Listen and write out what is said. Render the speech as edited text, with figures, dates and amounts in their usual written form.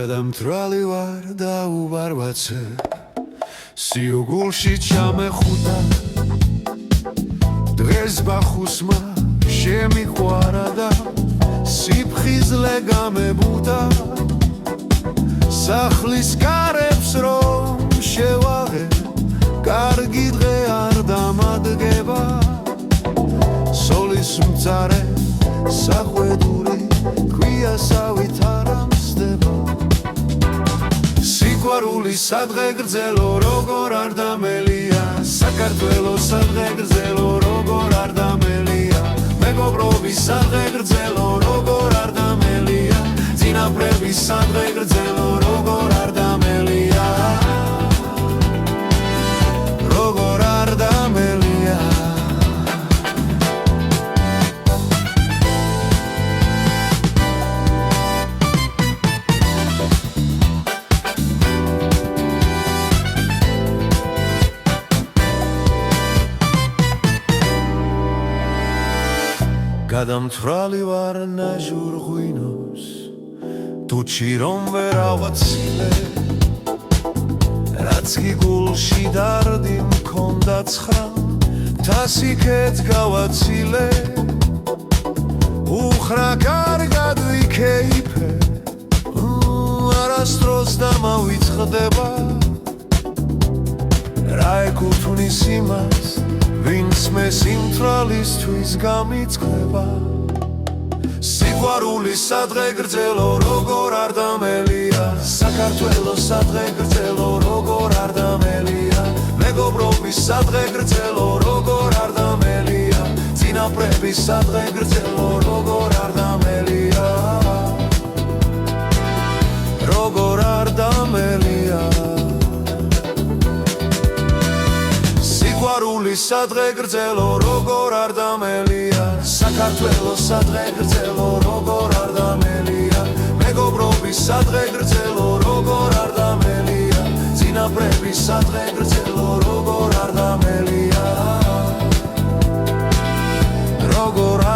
გადამთრალი ვარ და უბარბაცე სიუგულში ჩამეხუტა დღეს ბახუსმა შემიყვარა და სიფხიზლე გამებუდა სახლის კარებს რომ შევაღე კარგი დღე არ დამადგება სოლის მწარე საყვედური ქვიასავით არ ამსდება სიყვარული სადღე გრძელო როგორ არ დამელია საქართველო სადღე გრძელო როგორ არ დამელია მეგობრობი სადღე გრძელო როგორ არ დამელია წინაპრები სადღე გრძელო როგორ არ დამელია როგორ არ დამელია გადამთრალი ვარ ნაჟურ ღვინოს თუჩი რომ ვერ ავაცილე რაც კი გულში დარდი მქონდა ცხა თასიქეთ გავაცილე უხრა კარგად ვიქეიფე არასდროს დამავიწყდება რა ეკუთვნის იმას ვინც მე სიმთვრალისთვის გამიწყდება სიყვარული სადღე გრძელო როგორ არ დამელია საქართველო სადღე გრძელო როგორ არ დამელია მეგობრობი სადღე გრძელო როგორ არ დამელია წინაპრები სადღე გრძელო როგორ არ დამელია როგორ არ დამელია სიყვარული სადღე გრძელო როგორ არ დამელია საქართველო სადღე გრძელო როგორ არ დამელია მეგობრობი სადღე გრძელო როგორ არ დამელია წინაპრები სადღე გრძელო როგორ არ დამელია როგორ